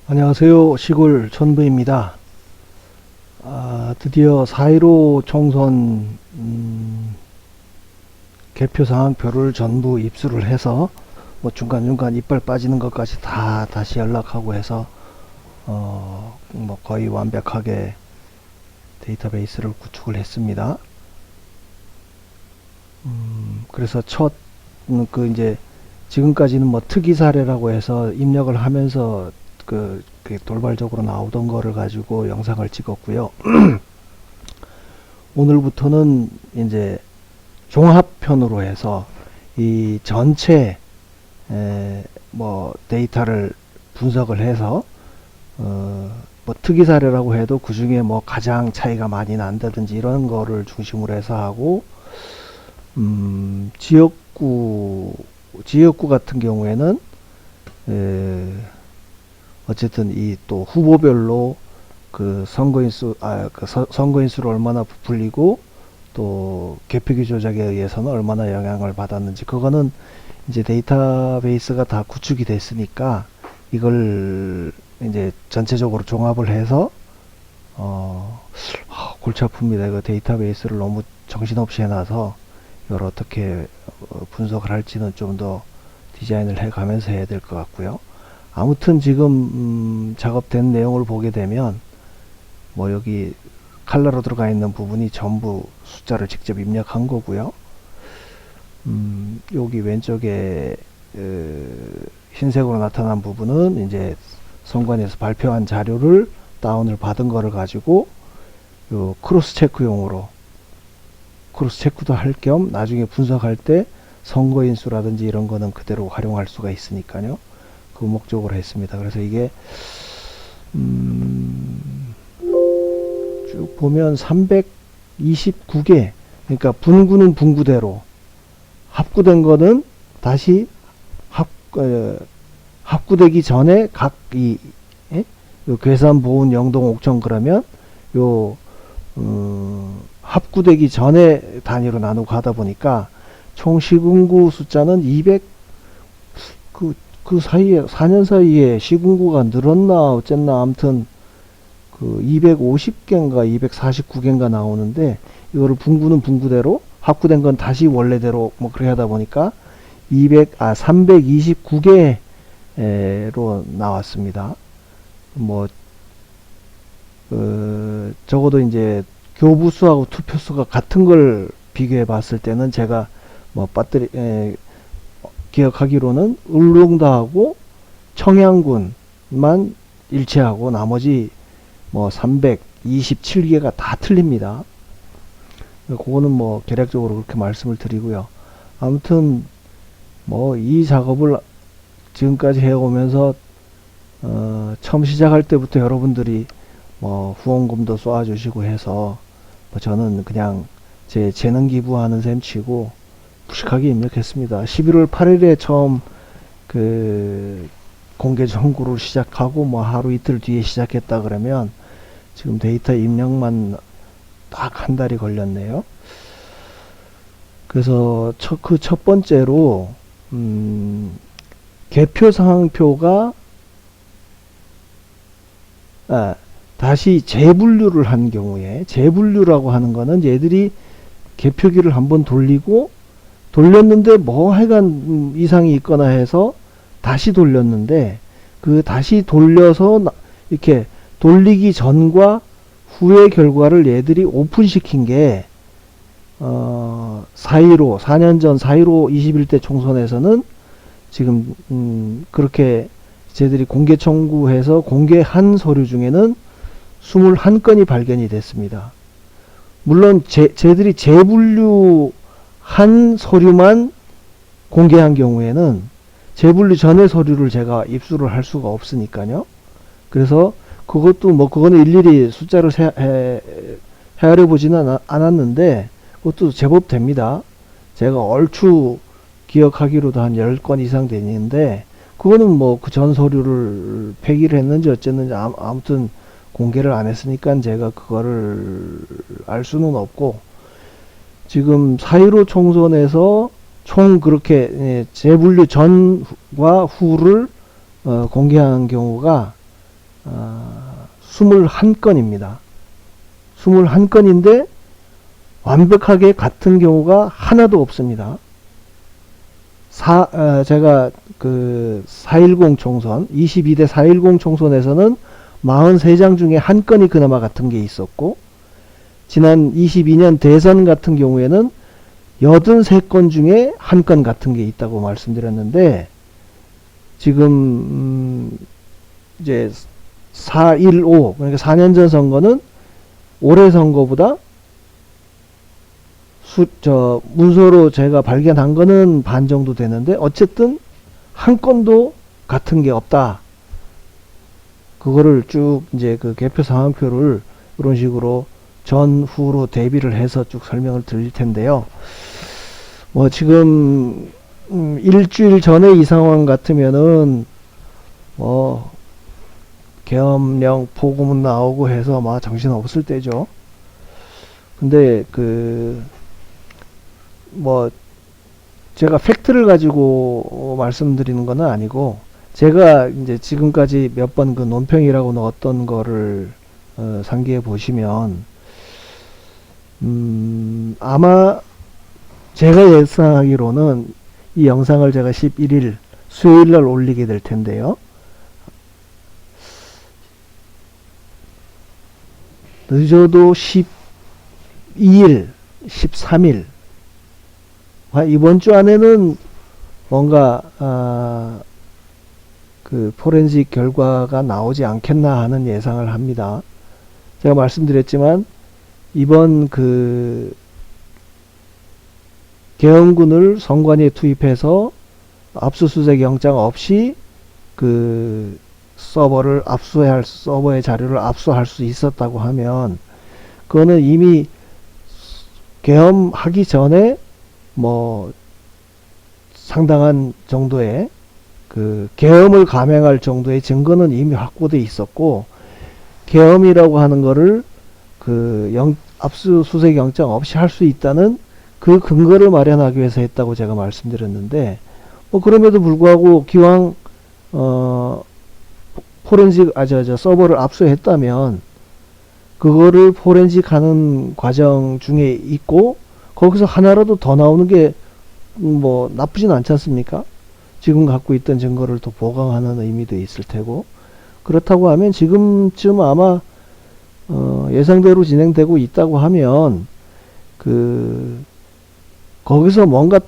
안녕하세요. 시골 촌부입니다. 드디어 4.15 총선 개표 상황표를 전부 입수를 해서 뭐 중간중간 이빨 빠지는 것까지 다 다시 연락하고 해서 뭐 거의 완벽하게 데이터베이스를 구축을 했습니다. 그래서 이제 지금까지는 뭐 특이 사례라고 해서 입력을 하면서 돌발적으로 나오던 거를 가지고 영상을 찍었고요. 오늘부터는 이제 종합편으로 해서 이 전체 뭐 데이터를 분석을 해서 뭐 특이 사례라고 해도 그 중에 뭐 가장 차이가 많이 난다든지 이런 거를 중심으로 해서 하고, 지역구 같은 경우에는 어쨌든 이 또 후보별로 선거인수를 얼마나 부풀리고 또 개표기 조작에 의해서는 얼마나 영향을 받았는지, 그거는 이제 데이터베이스가 다 구축이 됐으니까 이걸 이제 전체적으로 종합을 해서 골치 아픕니다. 이거 데이터베이스를 너무 정신없이 해놔서 이걸 어떻게 분석을 할지는 좀 더 디자인을 해가면서 해야 될 것 같고요. 아무튼 지금 작업된 내용을 보게 되면 뭐 여기 칼라로 들어가 있는 부분이 전부 숫자를 직접 입력한 거고요. 여기 왼쪽에 흰색으로 나타난 부분은 이제 선관위에서 발표한 자료를 다운을 받은 거를 가지고 요 크로스 체크용으로 크로스 체크도 할 겸 나중에 분석할 때 선거인수라든지 이런 거는 그대로 활용할 수가 있으니까요. 그 목적으로 했습니다. 그래서 이게 쭉 보면 329개, 그러니까 분구는 분구대로, 합구된 거는 다시 합구되기 전에 요 괴산 보훈 영동 옥천 그러면 요 합구되기 전에 단위로 나누고 하다 보니까 총 시군구 숫자는 200, 그 사이에 4년 사이에 시군구가 늘었나 어쨌나 아무튼 250개인가 249개인가 나오는데, 이거를 분구는 분구대로, 합구된 건 다시 원래대로 뭐 그렇게 하다 보니까 329개로 나왔습니다. 뭐 적어도 이제 교부수하고 투표수가 같은 걸 비교해 봤을 때는 제가 뭐 기억하기로는 울릉도하고 청양군만 일치하고 나머지 뭐 327개가 다 틀립니다. 그거는 뭐 개략적으로 그렇게 말씀을 드리고요. 아무튼 뭐 이 작업을 지금까지 해오면서 처음 시작할 때부터 여러분들이 뭐 후원금도 쏘아주시고 해서 뭐 저는 그냥 제 재능 기부하는 셈 치고 무식하게 입력했습니다. 11월 8일에 처음 공개 정구를 시작하고 뭐 하루 이틀 뒤에 시작했다 그러면 지금 데이터 입력만 딱 한 달이 걸렸네요. 그래서 첫 번째로 개표 상황표가 다시 재분류를 한 경우에, 재분류라고 하는 거는 얘들이 개표기를 한번 돌렸는데 뭐 하여간 이상이 있거나 해서 다시 돌렸는데, 그 다시 돌려서 이렇게 돌리기 전과 후의 결과를 얘들이 오픈시킨 게 4.15 전 4.15 21대 총선에서는 지금 그렇게 쟤들이 공개 청구해서 공개한 서류 중에는 21건이 발견이 됐습니다. 물론 쟤들이 재분류한 서류만 공개한 경우에는 재분류 전의 서류를 제가 입수를 할 수가 없으니까요. 그래서 그것도 뭐 그거는 일일이 숫자를 헤아려 보지는 않았는데 그것도 제법 됩니다. 제가 얼추 기억하기로도 한 10건 이상 되는데, 그거는 뭐 그 전 서류를 폐기를 했는지 어쨌는지 아무튼 공개를 안 했으니까 제가 그거를 알 수는 없고, 지금 4.15 총선에서 총 그렇게 재분류 전과 후를 공개한 경우가 21건입니다. 21건인데 완벽하게 같은 경우가 하나도 없습니다. 제가 그 4.10 총선, 22대 4.10 총선에서는 43장 중에 한 건이 그나마 같은 게 있었고, 지난 22년 대선 같은 경우에는 83건 중에 한 건 같은 게 있다고 말씀드렸는데, 지금 이제 4.15, 그러니까 4년 전 선거는 올해 선거보다 문서로 제가 발견한 거는 반 정도 되는데, 어쨌든 한 건도 같은 게 없다. 그거를 쭉 이제 그 개표 상황표를 이런 식으로 전후로 대비를 해서 쭉 설명을 드릴 텐데요. 뭐 지금 일주일 전에 이 상황 같으면은 뭐 계엄령 보고문 나오고 해서 막 정신 없을 때죠. 근데 뭐 제가 팩트를 가지고 말씀드리는 건 아니고, 제가 이제 지금까지 몇 번 그 논평이라고 넣었던 거를 상기해 보시면 아마 제가 예상하기로는 이 영상을 제가 11일 수요일 날 올리게 될 텐데요. 늦어도 12일, 13일 이번 주 안에는 뭔가 그 포렌식 결과가 나오지 않겠나 하는 예상을 합니다. 제가 말씀드렸지만 이번 그 계엄군을 선관위에 투입해서 압수수색 영장 없이 그 서버를 서버의 자료를 압수할 수 있었다고 하면, 그거는 이미 계엄하기 전에 뭐 상당한 정도의 그 계엄을 감행할 정도의 증거는 이미 확보돼 있었고, 계엄이라고 하는 거를 그 압수수색 영장 없이 할 수 있다는 그 근거를 마련하기 위해서 했다고 제가 말씀드렸는데, 뭐 그럼에도 불구하고 기왕 포렌식 서버를 압수했다면 그거를 포렌식 하는 과정 중에 있고, 거기서 하나라도 더 나오는 게 뭐 나쁘진 않지 않습니까? 지금 갖고 있던 증거를 또 보강하는 의미도 있을 테고, 그렇다고 하면 지금쯤 아마 예상대로 진행되고 있다고 하면 거기서 뭔가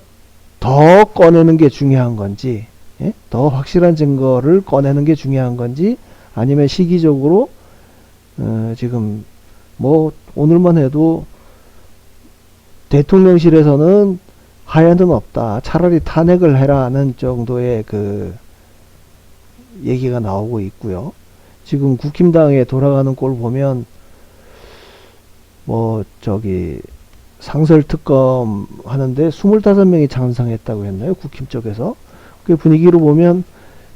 더 꺼내는 게 중요한 건지, 예? 더 확실한 증거를 꺼내는 게 중요한 건지, 아니면 시기적으로 지금 뭐 오늘만 해도 대통령실에서는 하야는 없다, 차라리 탄핵을 해라는 정도의 그 얘기가 나오고 있고요. 지금 국힘당에 돌아가는 꼴 보면 뭐 상설특검 하는데 25명이 찬성했다고 했나요? 국힘 쪽에서. 그 분위기로 보면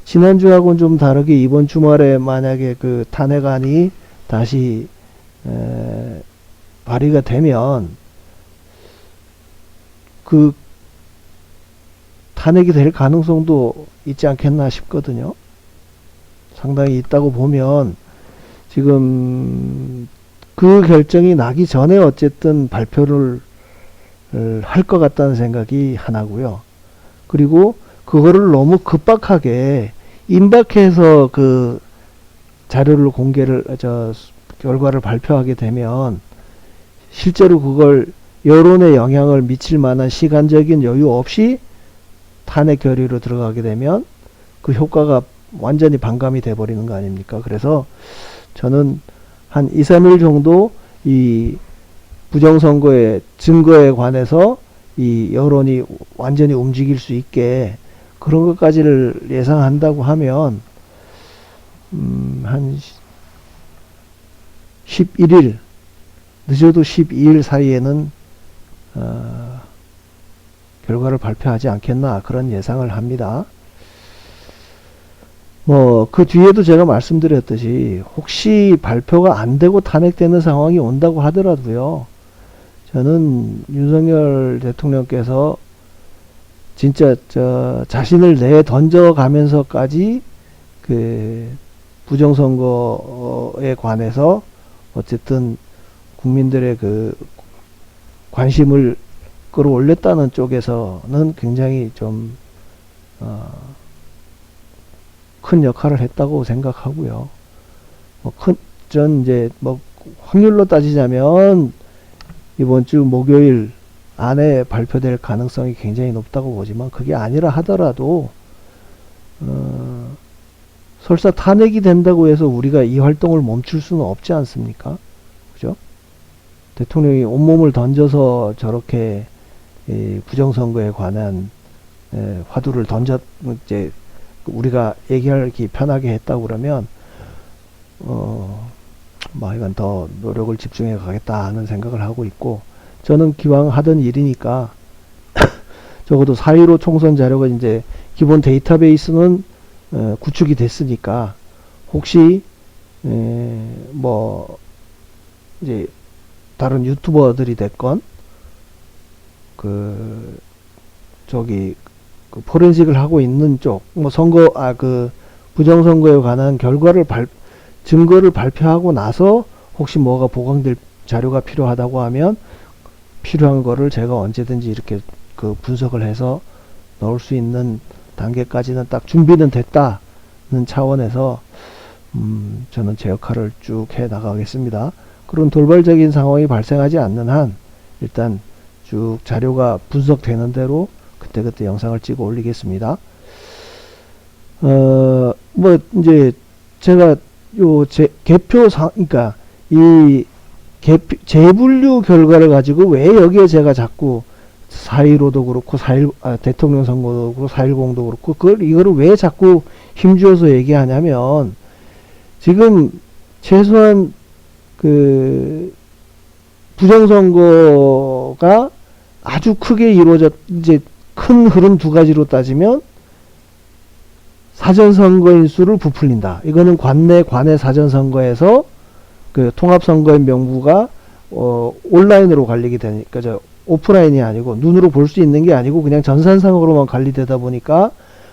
지난주하고는 좀 다르게 이번 주말에 만약에 그 탄핵안이 다시 발의가 되면 그 탄핵이 될 가능성도 있지 않겠나 싶거든요. 상당히 있다고 보면 지금 그 결정이 나기 전에 어쨌든 발표를 할 것 같다는 생각이 하나고요. 그리고 그거를 너무 급박하게 임박해서 그 자료를 결과를 발표하게 되면 실제로 그걸 여론에 영향을 미칠 만한 시간적인 여유 없이 탄핵 결의로 들어가게 되면 그 효과가 완전히 반감이 돼버리는 거 아닙니까? 그래서 저는 한 2, 3일 정도 이 부정선거의 증거에 관해서 이 여론이 완전히 움직일 수 있게 그런 것까지를 예상한다고 하면 한 11일, 늦어도 12일 사이에는 결과를 발표하지 않겠나, 그런 예상을 합니다. 뭐 그 뒤에도 제가 말씀드렸듯이 혹시 발표가 안 되고 탄핵되는 상황이 온다고 하더라도요, 저는 윤석열 대통령께서 진짜 자신을 내 던져 가면서까지 그 부정선거에 관해서 어쨌든 국민들의 그 관심을 끌어올렸다는 쪽에서는 굉장히 좀 큰 역할을 했다고 생각하고요. 전 이제 확률로 따지자면 이번 주 목요일 안에 발표될 가능성이 굉장히 높다고 보지만, 그게 아니라 하더라도 설사 탄핵이 된다고 해서 우리가 이 활동을 멈출 수는 없지 않습니까? 그죠? 대통령이 온몸을 던져서 저렇게 부정선거에 관한 화두를 이제 우리가 얘기하기 편하게 했다고 그러면 이건 더 노력을 집중해 가겠다 하는 생각을 하고 있고, 저는 기왕 하던 일이니까 적어도 4.15 총선 자료가 이제 기본 데이터베이스는 구축이 됐으니까, 혹시 이제 다른 유튜버들이 됐건 포렌식을 하고 있는 쪽, 부정선거에 관한 증거를 발표하고 나서 혹시 뭐가 보강될 자료가 필요하다고 하면 필요한 거를 제가 언제든지 이렇게 분석을 해서 넣을 수 있는 단계까지는 딱 준비는 됐다는 차원에서 저는 제 역할을 쭉 해 나가겠습니다. 그런 돌발적인 상황이 발생하지 않는 한 일단 쭉 자료가 분석되는 대로 그때그때 영상을 찍어 올리겠습니다. 이제 제가 그러니까 이 재분류 결과를 가지고 왜 여기에 제가 자꾸 4.15도 그렇고 대통령 선거도 그렇고 4.10도 그렇고 이거를 왜 자꾸 힘주어서 얘기하냐면, 지금 최소한 부정선거가 아주 크게 이제 큰 흐름 두 가지로 따지면 사전선거인 수를 부풀린다. 이거는 관내 사전선거에서 통합선거의 명부가 온라인으로 관리게 되니까, 오프라인이 아니고 눈으로 볼 수 있는 게 아니고 그냥 전산상으로만 관리되다 보니까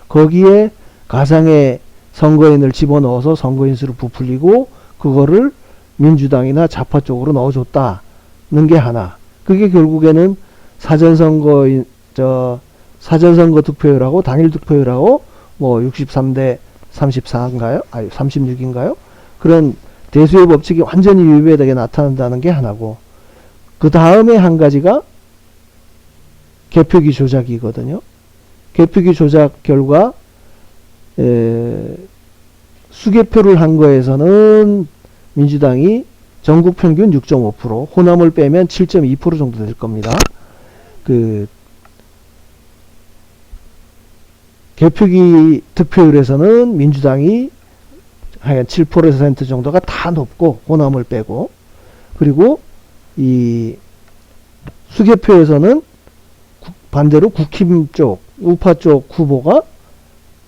거기에 가상의 선거인을 집어넣어서 선거인 수를 부풀리고 그거를 민주당이나 좌파 쪽으로 넣어줬다는 게 하나. 그게 결국에는 사전선거 득표율하고 당일 득표율하고 63대 34인가요? 36인가요? 그런 대수의 법칙이 완전히 유배되게 나타난다는 게 하나고, 그 다음에 한 가지가 개표기 조작이거든요. 개표기 조작 결과 수개표를 한 거에서는 민주당이 전국 평균 6.5%, 호남을 빼면 7.2% 정도 될 겁니다. 개표기 득표율에서는 민주당이 한 7% 정도가 다 높고, 호남을 빼고, 그리고 이 수개표에서는 반대로 국힘 쪽, 우파 쪽 후보가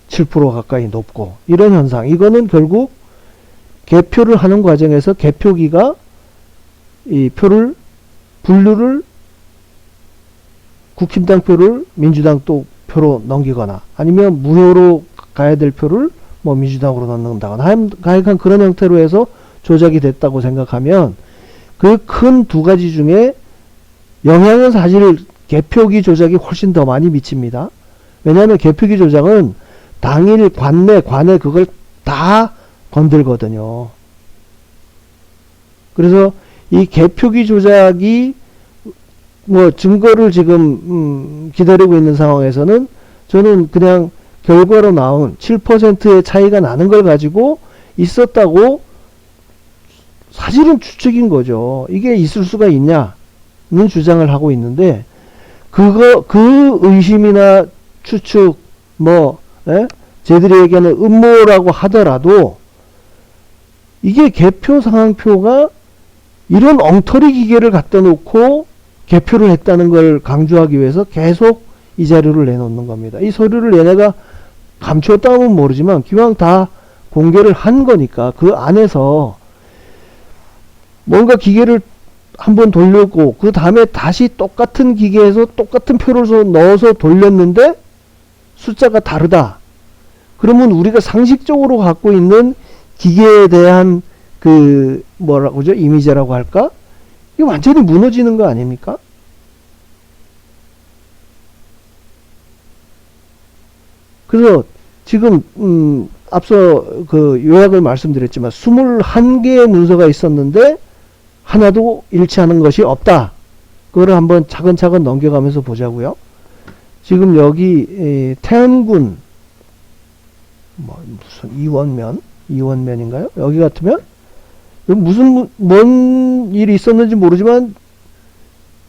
7% 가까이 높고, 이런 현상. 이거는 결국 개표를 하는 과정에서 개표기가 이 분류를 국힘당 표를 민주당 또 표로 넘기거나, 아니면 무효로 가야 될 표를 민주당으로 넣는다거나, 하여간 그런 형태로 해서 조작이 됐다고 생각하면, 그 큰 두 가지 중에 영향은 사실 개표기 조작이 훨씬 더 많이 미칩니다. 왜냐하면 개표기 조작은 당일 관내 그걸 다 건들거든요. 그래서 이 개표기 조작이 증거를 지금 기다리고 있는 상황에서는 저는 그냥 결과로 나온 7%의 차이가 나는 걸 가지고 있었다고 사실은 추측인 거죠. 이게 있을 수가 있냐는 주장을 하고 있는데, 그 의심이나 추측, 쟤들이 얘기하는 음모라고 하더라도, 이게 개표 상황표가 이런 엉터리 기계를 갖다 놓고 개표를 했다는 걸 강조하기 위해서 계속 이 자료를 내놓는 겁니다. 이 서류를 얘네가 감추었다면 모르지만 기왕 다 공개를 한 거니까 그 안에서 뭔가 기계를 한번 돌렸고 그 다음에 다시 똑같은 기계에서 똑같은 표를 넣어서 돌렸는데 숫자가 다르다. 그러면 우리가 상식적으로 갖고 있는 기계에 대한 그 뭐라고죠? 이미지라고 할까? 이게 완전히 무너지는 거 아닙니까? 그래서 지금 앞서 그 요약을 말씀드렸지만 21개의 문서가 있었는데 하나도 일치하는 것이 없다. 그거를 한번 차근차근 넘겨가면서 보자고요. 지금 여기 태안군 무슨 이원면인가요? 여기 같으면 무슨 뭔 일이 있었는지 모르지만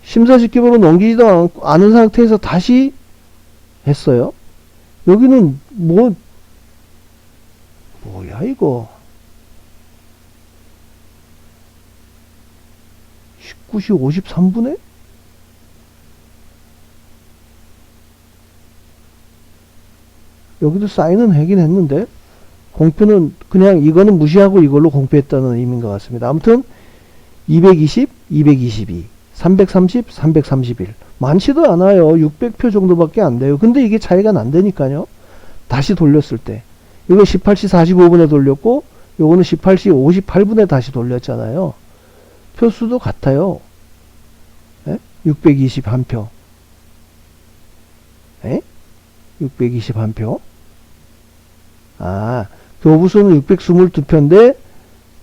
심사집계보로 넘기지도 않은 상태에서 다시 했어요. 여기는 뭐야 이거 19시 53분에 여기도 사인은 하긴 했는데 공표는 그냥 이거는 무시하고 이걸로 공표했다는 의미인 것 같습니다. 아무튼 220, 222, 330, 331 많지도 않아요. 600표 정도밖에 안 돼요. 근데 이게 차이가 난다니까요. 다시 돌렸을 때 이거 18시 45분에 돌렸고 요거는 18시 58분에 다시 돌렸잖아요. 표수도 같아요. 621표 621표 교부수는 622표인데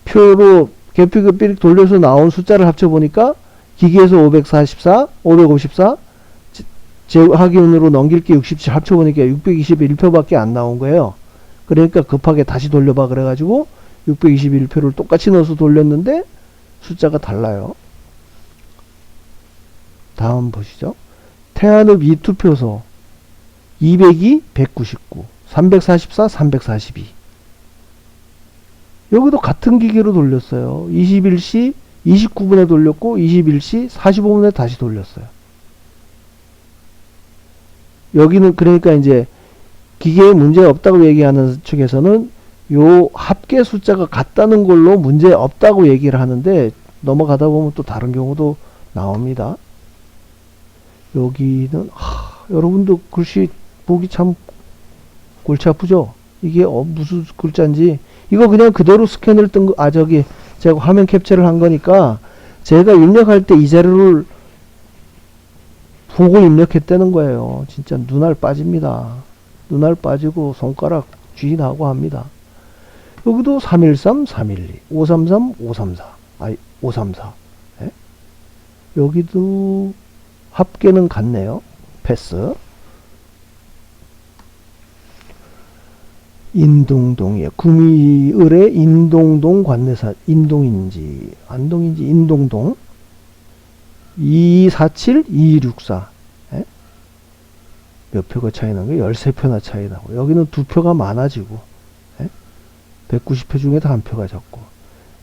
표로 개표 삐릭 돌려서 나온 숫자를 합쳐보니까 기계에서 544, 554 재확인으로 넘길 게 67 합쳐보니까 621표밖에 안 나온 거예요. 그러니까 급하게 다시 돌려봐 그래가지고 621표를 똑같이 넣어서 돌렸는데 숫자가 달라요. 다음 보시죠. 태안읍 이투표소 202, 199, 344, 342 여기도 같은 기계로 돌렸어요. 21시 29분에 돌렸고 21시 45분에 다시 돌렸어요. 여기는 그러니까 이제 기계에 문제 없다고 얘기하는 측에서는 요 합계 숫자가 같다는 걸로 문제 없다고 얘기를 하는데 넘어가다 보면 또 다른 경우도 나옵니다. 여기는 여러분도 글씨 보기 참 골치 아프죠? 이게 무슨 글자인지 이거 그냥 그대로 스캔을 뜬 거, 저기 제가 화면 캡처를 한 거니까 제가 입력할 때 이 자료를 보고 입력했다는 거예요. 진짜 눈알 빠집니다. 눈알 빠지고 손가락 쥐 나고 합니다. 여기도 313, 312, 533, 534 534 예? 여기도 합계는 같네요. 패스. 인동동이에요. 구미을의 인동동 관내사 인동인지 안동인지 인동동 247, 264 예? 몇 표가 차이 나는 거예요? 13표나 차이 나고 여기는 2표가 많아지고 예? 190표 중에도 1표가 적고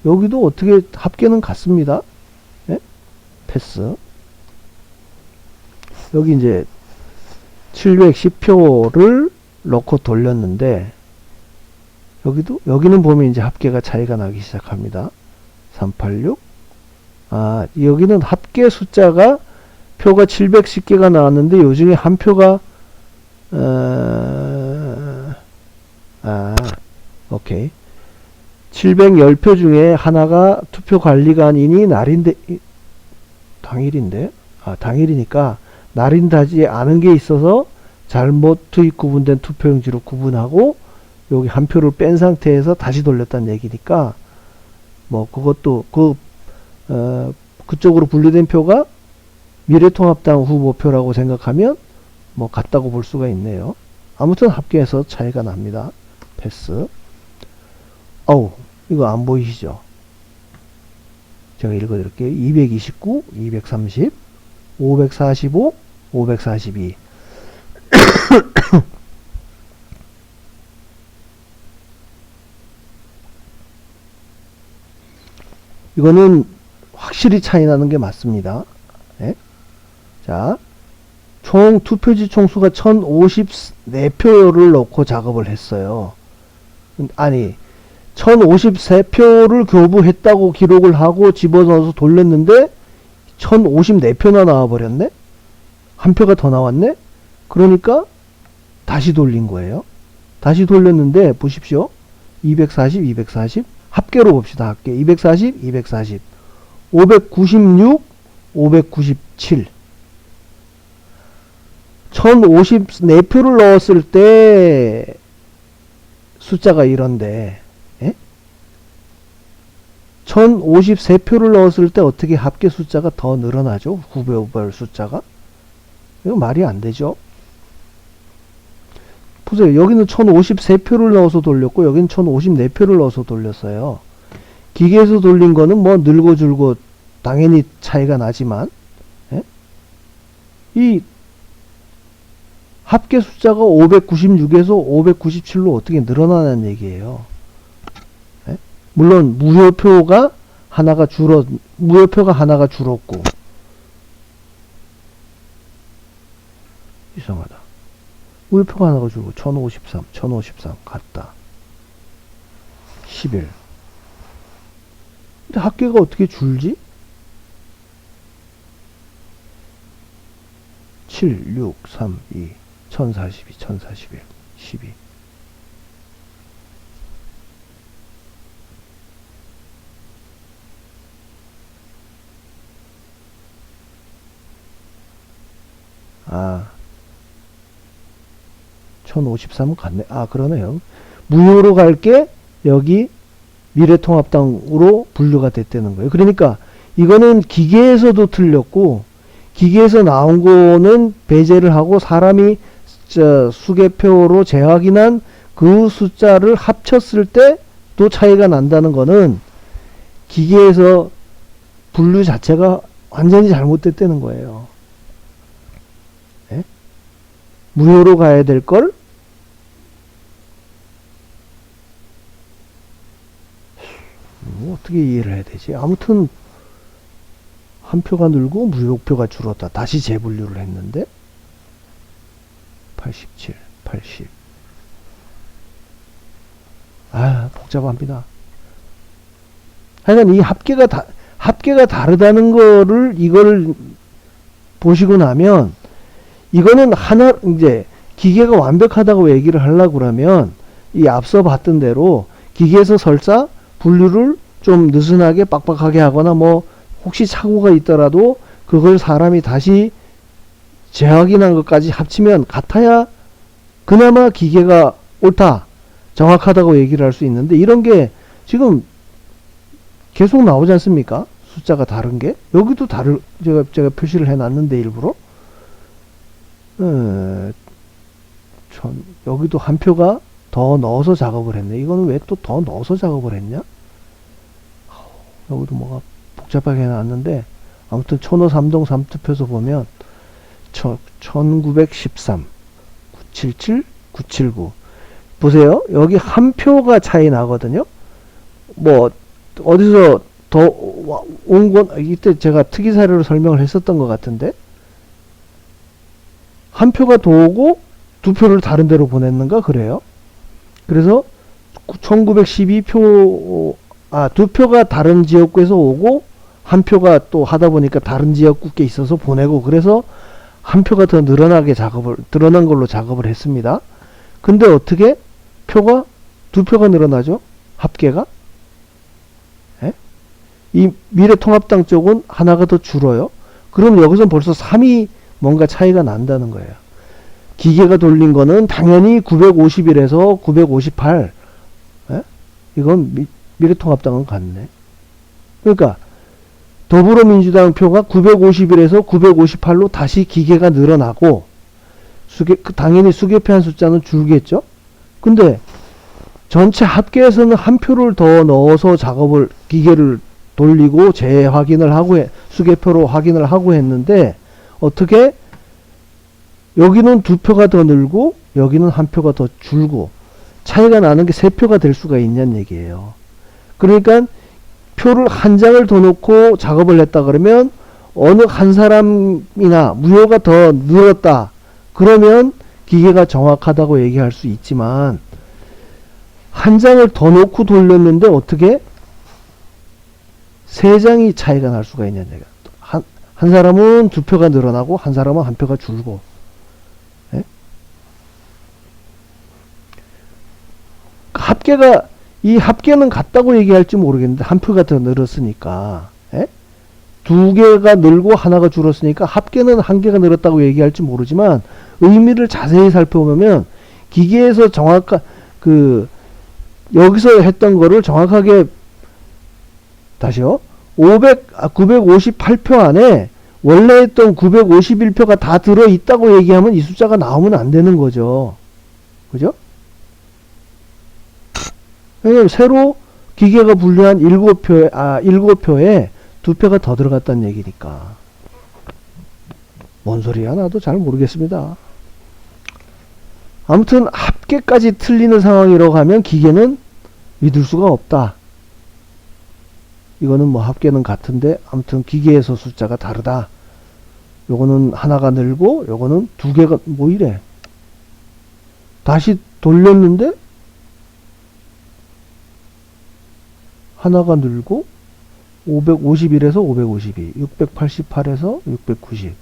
여기도 어떻게 합계는 같습니다. 예? 패스. 여기 이제 710표를 넣고 돌렸는데 여기는 보면 이제 합계가 차이가 나기 시작합니다. 386 여기는 합계 숫자가 표가 710개가 나왔는데 요 중에 한 표가 오케이 710표 중에 하나가 투표관리관인이 당일이니까 날인다지 않은 게 있어서 잘못 투입 구분된 투표용지로 구분하고 여기 한 표를 뺀 상태에서 다시 돌렸다는 얘기니까 뭐 그것도 그쪽으로 분류된 표가 미래통합당 후보표라고 생각하면 뭐 같다고 볼 수가 있네요. 아무튼 합계해서 차이가 납니다. 패스. 이거 안 보이시죠? 제가 읽어드릴게요. 229, 230, 545, 542 이거는 확실히 차이 나는 게 맞습니다. 네? 자, 총 투표지 총수가 1054표를 넣고 작업을 했어요. 아니 1053표를 교부했다고 기록을 하고 집어넣어서 돌렸는데 1054표나 나와버렸네? 한 표가 더 나왔네? 그러니까 다시 돌린 거예요. 다시 돌렸는데 보십시오. 240, 240. 합계로 봅시다. 합계. 240, 240. 596, 597. 1054표를 넣었을 때 숫자가 이런데, 예? 1053표를 넣었을 때 어떻게 합계 숫자가 더 늘어나죠? 후배별 숫자가? 이거 말이 안 되죠? 보세요. 여기는 1053표를 넣어서 돌렸고, 여기는 1054표를 넣어서 돌렸어요. 기계에서 돌린 거는 뭐 늘고 줄고 당연히 차이가 나지만, 예? 이 합계 숫자가 596에서 597로 어떻게 늘어나는 얘기예요. 예? 물론 무효표가 하나가 줄었고. 이상하다. 무효표가 하나가 줄고 1053 같다. 11. 근데 합계가 어떻게 줄지? 7, 6, 3, 2, 1042, 1041, 12. 아, 1053은 같네. 아, 그러네요. 무효로 갈게 여기 미래통합당으로 분류가 됐다는 거예요. 그러니까 이거는 기계에서도 틀렸고, 기계에서 나온 거는 배제를 하고 사람이 수개표로 재확인한 그 숫자를 합쳤을 때 또 차이가 난다는 거는 기계에서 분류 자체가 완전히 잘못됐다는 거예요. 예? 무효로 가야 될 걸 어떻게 이해를 해야 되지? 아무튼 한 표가 늘고 무효표가 줄었다. 다시 재분류를 했는데 87, 80. 아, 복잡합니다. 하여간 이 합계가 다르다는 거를 이걸 보시고 나면 이거는 하나 이제 기계가 완벽하다고 얘기를 하려고 그러면 이 앞서 봤던 대로 기계에서 설사 분류를 좀 느슨하게 빡빡하게 하거나 뭐 혹시 착오가 있더라도 그걸 사람이 다시 재확인한 것까지 합치면 같아야 그나마 기계가 옳다, 정확하다고 얘기를 할 수 있는데 이런 게 지금 계속 나오지 않습니까? 숫자가 다른 게. 여기도 제가 표시를 해놨는데 일부러. 여기도 한 표가 더 넣어서 작업을 했네. 이거는 왜 또 더 넣어서 작업을 했냐? 여기도 뭐가 복잡하게 해놨는데 아무튼 1053동 3투표소 보면 1913, 977, 979 보세요. 여기 한 표가 차이 나거든요. 뭐 어디서 더 온 건 이때 제가 특이 사례로 설명을 했었던 것 같은데 한 표가 더 오고 두 표를 다른 데로 보냈는가 그래요. 그래서 1912표 두 표가 다른 지역구에서 오고 한 표가 또 하다 보니까 다른 지역구에 있어서 보내고 그래서 한 표가 더 늘어난 걸로 작업을 했습니다. 근데 어떻게 두 표가 늘어나죠? 합계가? 예? 이 미래통합당 쪽은 하나가 더 줄어요. 그럼 여기서 벌써 3이 뭔가 차이가 난다는 거예요. 기계가 돌린 거는 당연히 951에서 958. 예? 이건 미래통합당은 같네. 그러니까 더불어민주당 표가 951에서 958로 다시 기계가 늘어나고 당연히 수개표한 숫자는 줄겠죠. 근데 전체 합계에서는 한 표를 더 넣어서 기계를 돌리고 재확인을 하고 수개표로 확인을 하고 했는데 어떻게 여기는 두 표가 더 늘고 여기는 한 표가 더 줄고 차이가 나는 게 세 표가 될 수가 있냐는 얘기예요. 그러니까 표를 한 장을 더 놓고 작업을 했다 그러면 어느 한 사람이나 무효가 더 늘었다 그러면 기계가 정확하다고 얘기할 수 있지만 한 장을 더 놓고 돌렸는데 어떻게 세 장이 차이가 날 수가 있냐는 얘기야. 한 사람은 두 표가 늘어나고 한 사람은 한 표가 줄고. 예? 합계가 이 합계는 같다고 얘기할지 모르겠는데 한 표가 더 늘었으니까, 예? 두 개가 늘고 하나가 줄었으니까 합계는 한 개가 늘었다고 얘기할지 모르지만 의미를 자세히 살펴보면 기계에서 정확한 여기서 했던 거를 정확하게 다시요. 958표 안에 원래 했던 951표가 다 들어있다고 얘기하면 이 숫자가 나오면 안 되는 거죠. 그죠? 왜냐면 새로 기계가 분류한 7표에 2표가 더 들어갔다는 얘기니까. 뭔 소리야? 나도 잘 모르겠습니다. 아무튼 합계까지 틀리는 상황이라고 하면 기계는 믿을 수가 없다. 이거는 뭐 합계는 같은데 아무튼 기계에서 숫자가 다르다. 요거는 하나가 늘고 요거는 두 개가 뭐 이래. 다시 돌렸는데 하나가 늘고 551에서 552, 688에서 690.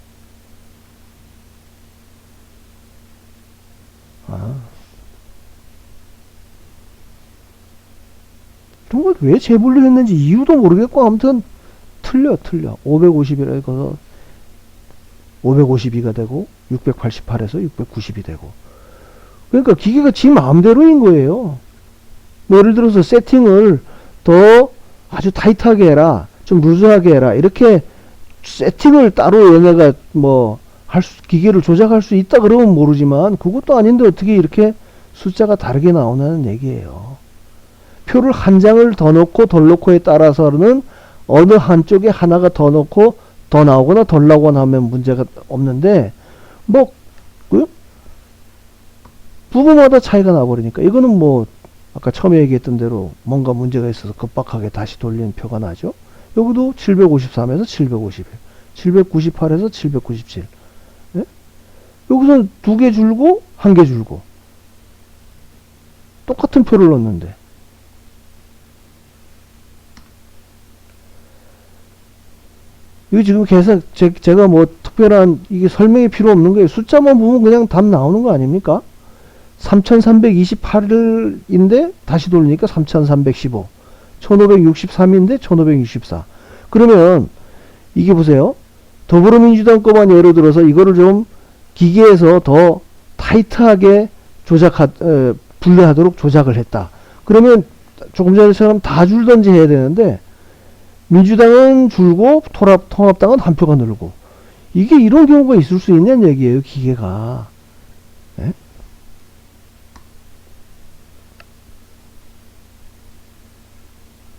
이런 걸 왜 재분류했는지 이유도 모르겠고 아무튼 틀려. 551에서 552가 되고 688에서 690이 되고. 그러니까 기계가 지 마음대로인 거예요. 뭐 예를 들어서 세팅을 더 아주 타이트하게 해라, 좀 루즈하게 해라, 이렇게 세팅을 따로 얘네가 뭐 기계를 조작할 수 있다 그러면 모르지만 그것도 아닌데 어떻게 이렇게 숫자가 다르게 나오냐는 얘기예요. 표를 한 장을 더 넣고 덜 넣고에 따라서는 어느 한쪽에 하나가 더 넣고 더 나오거나 덜 나오거나 하면 문제가 없는데 뭐 부분마다 차이가 나버리니까 이거는 뭐 아까 처음에 얘기했던 대로 뭔가 문제가 있어서 급박하게 다시 돌리는 표가 나죠. 여기도 753에서 751, 798에서 797. 예? 여기서는 2개 줄고 1개 줄고 똑같은 표를 넣는데 이거 지금 계산 제가 뭐 특별한 이게 설명이 필요 없는 거예요. 숫자만 보면 그냥 답 나오는 거 아닙니까? 3328인데 다시 돌리니까 3315, 1563인데 1564. 그러면 이게 보세요. 더불어민주당 거만 예로 들어서 이거를 좀 기계에서 더 타이트하게 분류하도록 조작을 했다. 그러면 조금 전에처럼 다 줄던지 해야 되는데 민주당은 줄고 통합당은 한 표가 늘고 이게 이런 경우가 있을 수 있냐는 얘기예요. 기계가. 네?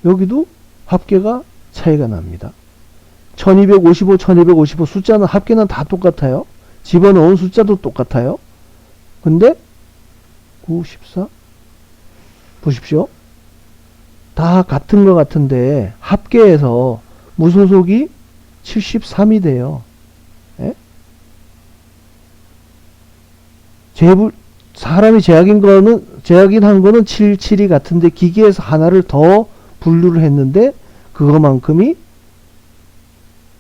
여기도 합계가 차이가 납니다. 1255, 1255 숫자는 합계는 다 똑같아요. 집어넣은 숫자도 똑같아요. 근데 9, 14 보십시오. 다 같은 것 같은데 합계에서 무소속이 73이 돼요. 예? 사람이 제약인 한 거는 77이 같은데 기계에서 하나를 더 분류를 했는데 그거만큼이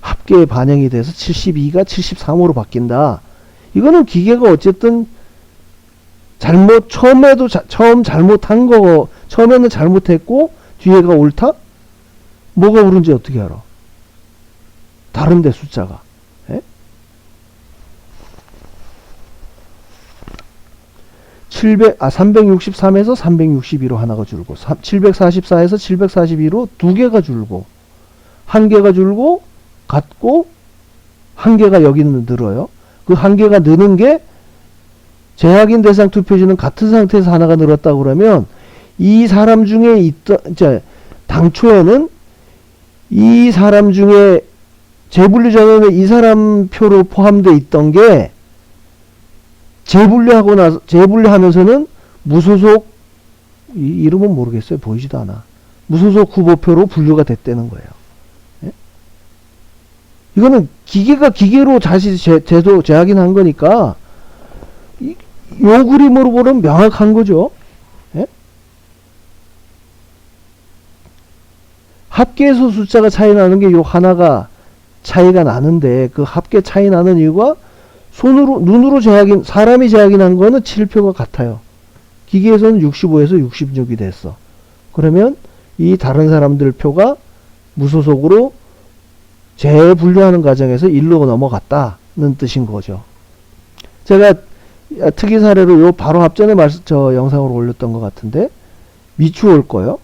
합계에 반영이 돼서 72가 73으로 바뀐다. 이거는 기계가 어쨌든 처음 잘못한 거, 처음에는 잘못했고 뒤에가 옳다? 뭐가 옳은지 어떻게 알아? 다른데 숫자가. 예? 363에서 362로 하나가 줄고 744에서 742로 2개가 줄고 1개가 줄고 같고 1개가 여기는 늘어요. 그 1개가 느는 게 제약인 대상 투표지는 같은 상태에서 하나가 늘었다고 그러면 이 사람 중에 이제 당초에는 이 사람 중에 재분류 전에는 이 사람 표로 포함되어 있던 게 재분류하면서는 무소속, 이름은 모르겠어요. 보이지도 않아. 무소속 후보표로 분류가 됐다는 거예요. 예? 이거는 기계가 기계로 다시 재확인한 거니까 요 그림으로 보면 명확한 거죠. 예? 합계에서 숫자가 차이 나는 게 요 하나가 차이가 나는데 그 합계 차이 나는 이유가 눈으로 사람이 재확인한 거는 7표가 같아요. 기계에서는 65에서 66이 됐어. 그러면 이 다른 사람들 표가 무소속으로 재분류하는 과정에서 1로 넘어갔다는 뜻인 거죠. 제가 특이 사례로 요 바로 앞전에 저 영상으로 올렸던 것 같은데, 미추홀 거요.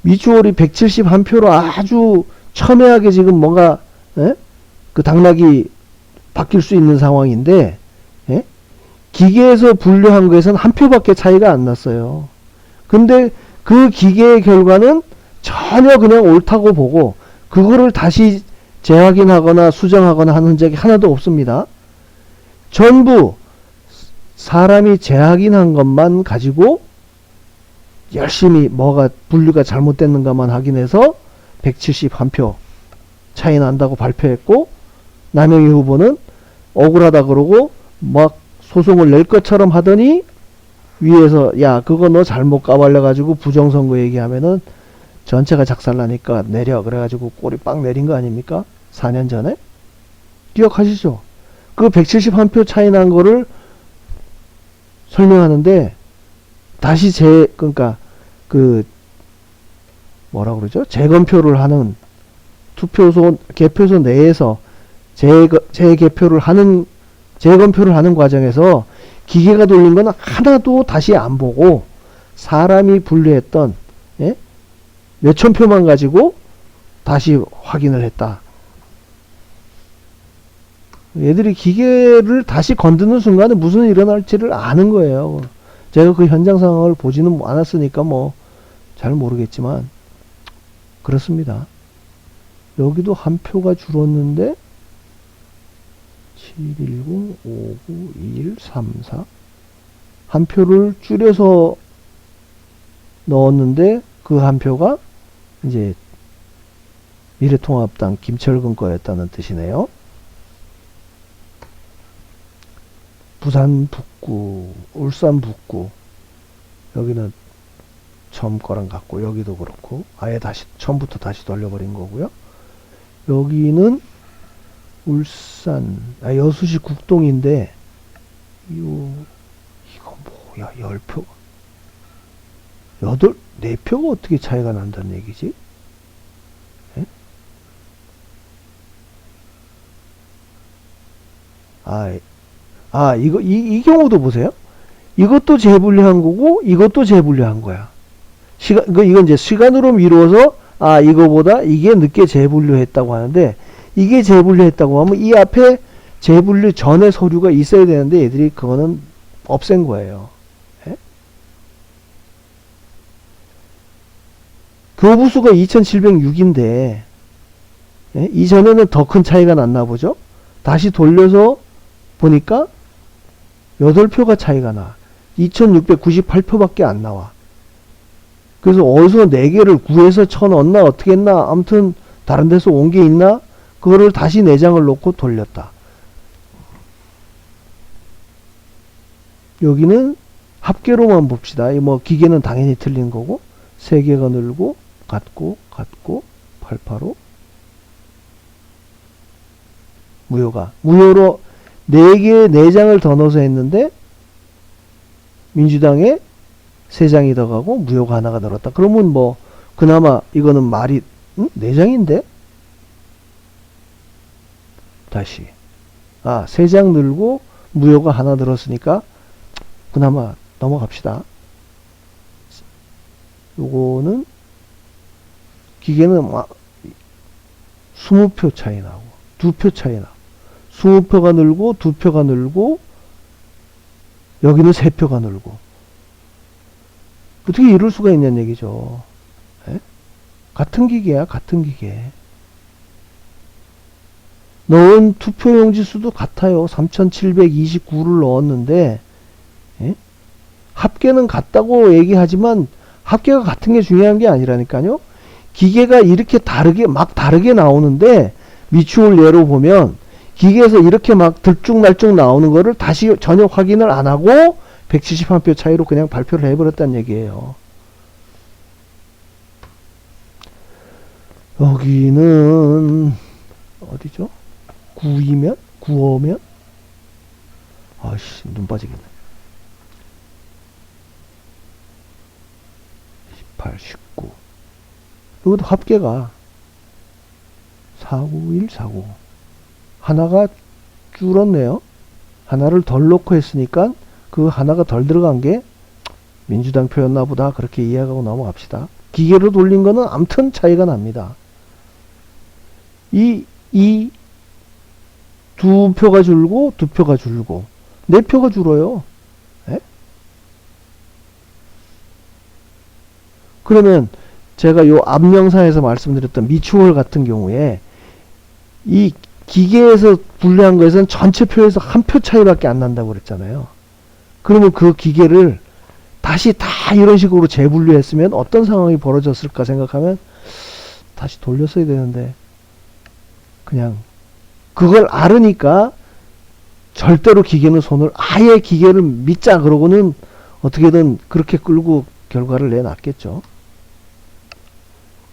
미추홀이 171표로 아주 첨예하게 지금 뭔가 그 당락이 바뀔 수 있는 상황인데, 기계에서 분류한 거에서는 한 표밖에 차이가 안 났어요. 근데 그 기계의 결과는 전혀 그냥 옳다고 보고 그거를 다시 재확인하거나 수정하거나 하는 흔적이 하나도 없습니다. 전부 사람이 재확인한 것만 가지고 열심히 뭐가 분류가 잘못됐는가만 확인해서 171표 차이 난다고 발표했고, 남영희 후보는 억울하다 그러고 막 소송을 낼 것처럼 하더니 위에서 야 그거 너 잘못 까발려가지고 부정선거 얘기하면은 전체가 작살나니까 내려 그래가지고 꼬리 빵 내린 거 아닙니까? 4년 전에? 기억하시죠? 그 171표 차이 난 거를 설명하는데 다시 그러니까 그 뭐라 그러죠? 재검표를 하는 투표소 개표소 내에서 재검표를 하는 과정에서 기계가 돌린 건 하나도 다시 안 보고 사람이 분류했던 몇천 표만 가지고 다시 확인을 했다. 얘들이 기계를 다시 건드는 순간에 무슨 일이 일어날지를 아는 거예요. 제가 그 현장 상황을 보지는 않았으니까 뭐 잘 모르겠지만 그렇습니다. 여기도 한 표가 줄었는데 710, 59, 21, 34 한 표를 줄여서 넣었는데 그 한 표가 이제 미래통합당 김철근 거였다는 뜻이네요. 부산 북구, 울산 북구 여기는 처음 거랑 같고 여기도 그렇고 아예 다시 처음부터 다시 돌려버린 거고요. 여기는 울산 여수시 국동인데 이거 뭐야 10표 4표가 어떻게 차이가 난다는 얘기지? 에? 이거 이 경우도 보세요. 이것도 재분류한 거고 이것도 재분류한 거야. 이건 이제 시간으로 미루어서 이거보다 이게 늦게 재분류했다고 하는데, 이게 재분류했다고 하면 이 앞에 재분류 전에 서류가 있어야 되는데 얘들이 그거는 없앤 거예요. 예? 교부수가 2706인데 예? 이전에는 더 큰 차이가 났나 보죠. 다시 돌려서 보니까 8표가 차이가 나. 2698표밖에 안 나와. 그래서 어디서 4개를 구해서 쳐넣었나 어떻게 했나 아무튼 다른 데서 온 게 있나 그거를 다시 4장을 놓고 돌렸다. 여기는 합계로만 봅시다. 뭐 기계는 당연히 틀린 거고 3개가 늘고 같고 885 무효로 4장을 더 넣어서 했는데 민주당에 3장이 더 가고 무효가 하나가 늘었다. 그러면 뭐 그나마 이거는 말이 4장인데 다시 3장 늘고 무효가 하나 늘었으니까 그나마 넘어갑시다. 요거는 기계는 20표 차이 나고 2표 차이 나고 20표가 늘고 2표가 늘고 여기는 3표가 늘고 어떻게 이럴 수가 있냐는 얘기죠. 에? 같은 기계야, 같은 기계. 넣은 투표용지 수도 같아요. 3729를 넣었는데, 에? 합계는 같다고 얘기하지만, 합계가 같은 게 중요한 게 아니라니까요. 기계가 이렇게 다르게 나오는데, 미추홀 예로 보면, 기계에서 이렇게 막 들쭉날쭉 나오는 거를 다시 전혀 확인을 안 하고, 171표 차이로 그냥 발표를 해버렸다는 얘기예요. 여기는 어디죠? 9이면? 9어면? 눈 빠지겠네. 18, 19. 여기도 합계가 491, 490. 하나가 줄었네요. 하나를 덜 넣고 했으니까 그 하나가 덜 들어간 게 민주당 표였나 보다. 그렇게 이해하고 넘어갑시다. 기계로 돌린 거는 암튼 차이가 납니다. 이 두 표가 줄고 두 표가 줄고 네 표가 줄어요. 에? 그러면 제가 요 앞 영상에서 말씀드렸던 미추홀 같은 경우에 이 기계에서 분류한 것에서는 전체 표에서 한 표 차이밖에 안 난다고 그랬잖아요. 그러면 그 기계를 다시 다 이런 식으로 재분류했으면 어떤 상황이 벌어졌을까 생각하면 다시 돌렸어야 되는데 그냥 그걸 알으니까 절대로 기계는 손을 아예 기계를 믿자 그러고는 어떻게든 그렇게 끌고 결과를 내놨겠죠.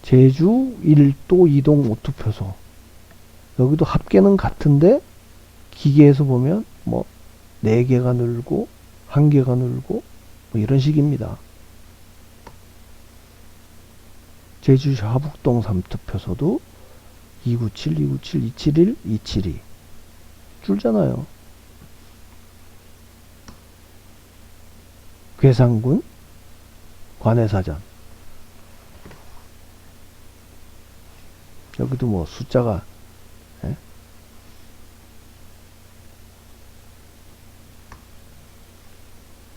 제주 1도 2동 오투표소 여기도 합계는 같은데 기계에서 보면 뭐 4개가 늘고 1개가 늘고 뭐 이런 식입니다. 제주시 화북동 3투표소도 297, 297, 271, 272 줄잖아요. 괴산군 관해사전 여기도 뭐 숫자가 예?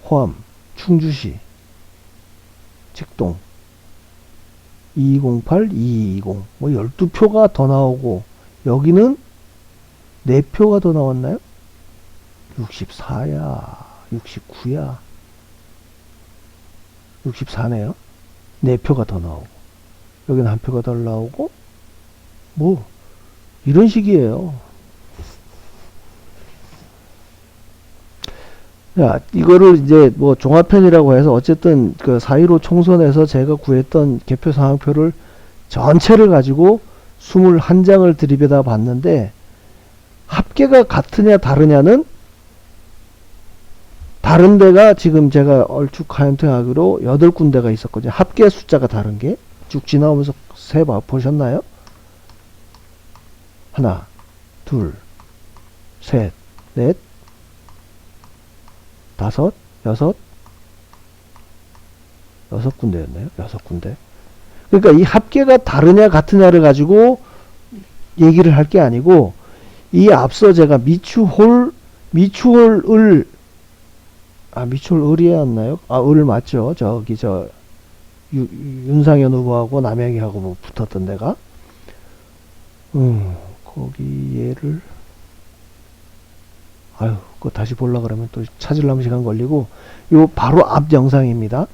호암 충주시 책동 2208, 2220 뭐 12표가 더 나오고 여기는 4표가 더 나왔나요? 64야 69야 64네요. 4표가 더 나오고 여기는 1표가 더 나오고 뭐 이런 식이에요. 야, 이거를 이제 뭐 종합편이라고 해서 어쨌든 그 4.15 총선에서 제가 구했던 개표 상황표를 전체를 가지고 21장을 들이대다 봤는데 합계가 같으냐 다르냐는 다른 데가 지금 제가 얼추 카운팅하기로 8군데가 있었거든요. 합계 숫자가 다른 게 쭉 지나오면서 세봐 보셨나요? 하나, 둘, 셋, 넷, 다섯, 여섯 군데였나요? 6군데. 그러니까 이 합계가 다르냐 같으냐를 가지고 얘기를 할 게 아니고 이 앞서 제가 미추홀을 미추홀을이었나요? 을 맞죠. 저기 윤상현 후보하고 남양희하고 뭐 붙었던 데가 거기 얘를 그거 다시 보려 그러면 또 찾으려면 시간 걸리고 요 바로 앞 영상입니다.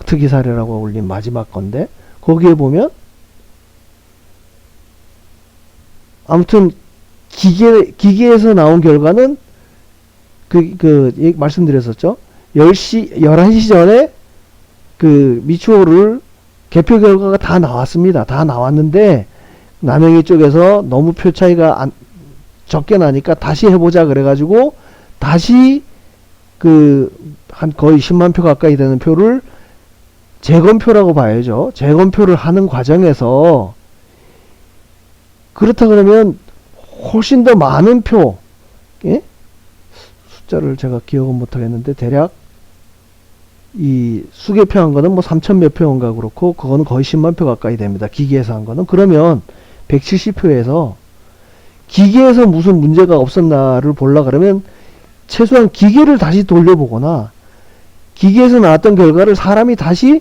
특이 사례라고 올린 마지막 건데 거기에 보면 아무튼 기계에서 나온 결과는 말씀드렸었죠. 11시 전에 그 미추홀을 개표 결과가 다 나왔습니다. 다 나왔는데 남양희 쪽에서 너무 표 차이가 적게 나니까 다시 해보자 그래가지고 다시 한 거의 10만 표 가까이 되는 표를 재검표라고 봐야죠. 재검표를 하는 과정에서 그렇다 그러면 훨씬 더 많은 표, 예? 숫자를 제가 기억은 못하겠는데 대략 이 수개표 한 거는 뭐 3천 몇 표인가 그렇고 그거는 거의 10만 표 가까이 됩니다. 기계에서 한 거는. 그러면 170표에서 기계에서 무슨 문제가 없었나를 보려 그러면 최소한 기계를 다시 돌려보거나 기계에서 나왔던 결과를 사람이 다시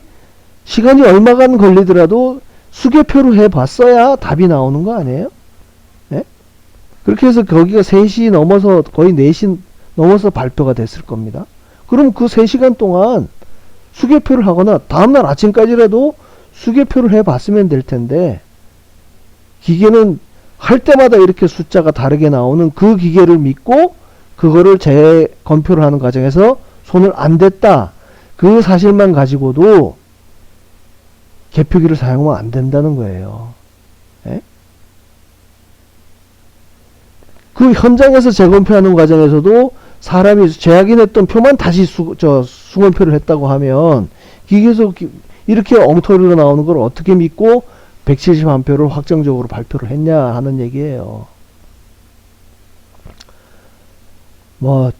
시간이 얼마간 걸리더라도 수개표로 해봤어야 답이 나오는 거 아니에요? 네? 그렇게 해서 거기가 3시 넘어서 거의 4시 넘어서 발표가 됐을 겁니다. 그럼 그 3시간 동안 수개표를 하거나 다음날 아침까지라도 수개표를 해봤으면 될 텐데 기계는 할 때마다 이렇게 숫자가 다르게 나오는 그 기계를 믿고 그거를 재검표를 하는 과정에서 손을 안 댔다. 그 사실만 가지고도 개표기를 사용하면 안 된다는 거예요. 예? 그 현장에서 재검표하는 과정에서도 사람이 재확인했던 표만 다시 수검표를 했다고 하면 기계에서 이렇게 엉터리로 나오는 걸 어떻게 믿고 171표를 확정적으로 발표를 했냐 하는 얘기예요. 뭐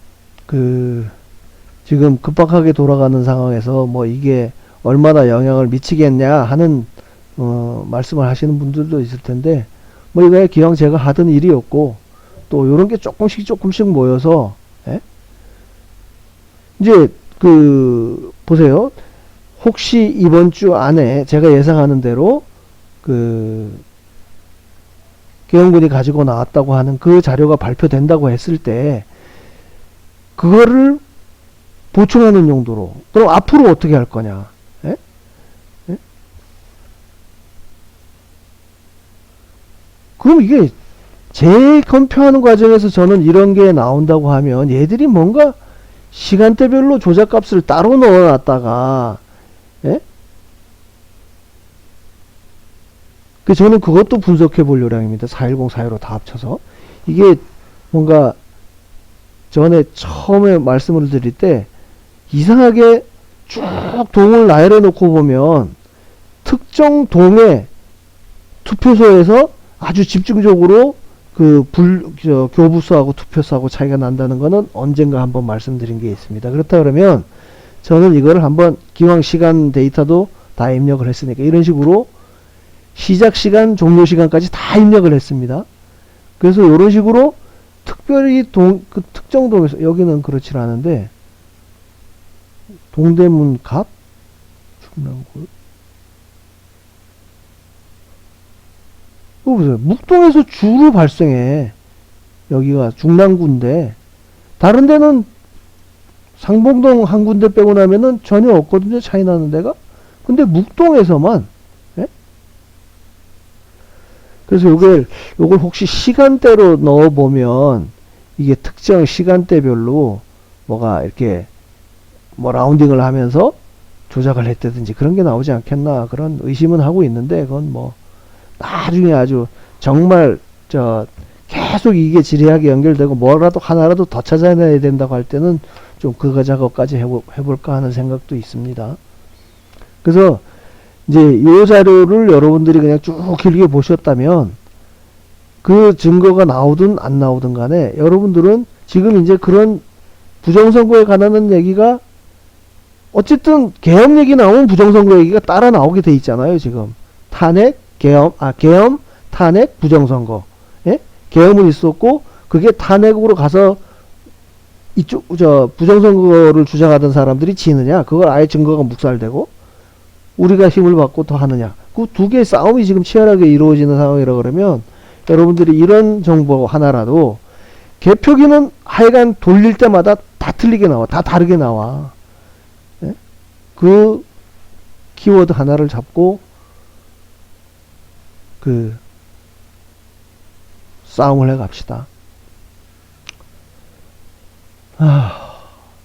지금 급박하게 돌아가는 상황에서 뭐 이게 얼마나 영향을 미치겠냐 하는 말씀을 하시는 분들도 있을 텐데, 뭐 이거야 기왕 제가 하던 일이었고, 또 요런 게 조금씩 모여서, 예? 이제 보세요. 혹시 이번 주 안에 제가 예상하는 대로 계엄군이 가지고 나왔다고 하는 그 자료가 발표된다고 했을 때, 그거를 보충하는 용도로, 그럼 앞으로 어떻게 할 거냐? 예? 예? 그럼 이게 재검표하는 과정에서 저는 이런 게 나온다고 하면 얘들이 뭔가 시간대별로 조작값을 따로 넣어놨다가, 예? 저는 그것도 분석해 볼 요량입니다. 410, 415 다 합쳐서. 이게 뭔가 전에 처음에 말씀을 드릴 때 이상하게 쭉 동을 나열해 놓고 보면 특정 동의 투표소에서 아주 집중적으로 교부수하고 투표수하고 차이가 난다는 거는 언젠가 한번 말씀드린 게 있습니다. 그렇다 그러면 저는 이거를 한번 기왕 시간 데이터도 다 입력을 했으니까 이런 식으로 시작 시간, 종료 시간까지 다 입력을 했습니다. 그래서 이런 식으로 특별히 특정 동에서, 여기는 그렇지 않은데, 동대문 갑? 중랑구. 이거 보세요. 묵동에서 주로 발생해. 여기가 중랑구인데, 다른 데는 상봉동 한 군데 빼고 나면은 전혀 없거든요. 차이 나는 데가. 근데 묵동에서만, 예? 그래서 요걸 혹시 시간대로 넣어보면 이게 특정 시간대별로 뭐가 이렇게 뭐 라운딩을 하면서 조작을 했다든지 그런 게 나오지 않겠나 그런 의심은 하고 있는데, 그건 뭐 나중에 아주 정말 계속 이게 지리하게 연결되고 뭐라도 하나라도 더 찾아내야 된다고 할 때는 좀 그거 작업까지 해볼까 하는 생각도 있습니다. 그래서 이제 이 자료를 여러분들이 그냥 쭉 길게 보셨다면 그 증거가 나오든 안 나오든 간에 여러분들은 지금 이제 그런 부정선거에 관한 얘기가 어쨌든 계엄 얘기 나오면 부정선거 얘기가 따라 나오게 돼 있잖아요. 지금 탄핵, 계엄, 탄핵, 부정선거. 예? 계엄은 있었고 그게 탄핵으로 가서 이쪽 부정선거를 주장하던 사람들이 지느냐, 그걸 아예 증거가 묵살되고 우리가 힘을 받고 더 하느냐, 그 두 개의 싸움이 지금 치열하게 이루어지는 상황이라 그러면 여러분들이 이런 정보 하나라도, 개표기는 하여간 돌릴 때마다 다 틀리게 나와, 다 다르게 나와. 예? 그 키워드 하나를 잡고 싸움을 해 갑시다.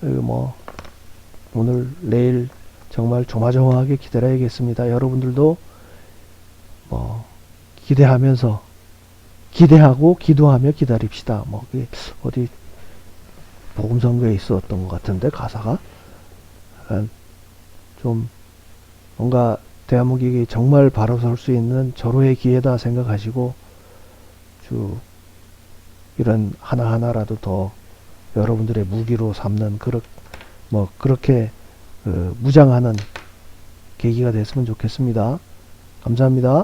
이거 뭐 오늘 내일 정말 조마조마하게 기다려야겠습니다. 여러분들도 뭐 기대하고 기도하며 기다립시다. 뭐 어디 복음성교에 있었던 것 같은데 가사가 좀 뭔가 대한민국이 정말 바로 설 수 있는 절호의 기회다 생각하시고 쭉 이런 하나하나라도 더 여러분들의 무기로 삼는 그렇게 무장하는 계기가 됐으면 좋겠습니다. 감사합니다.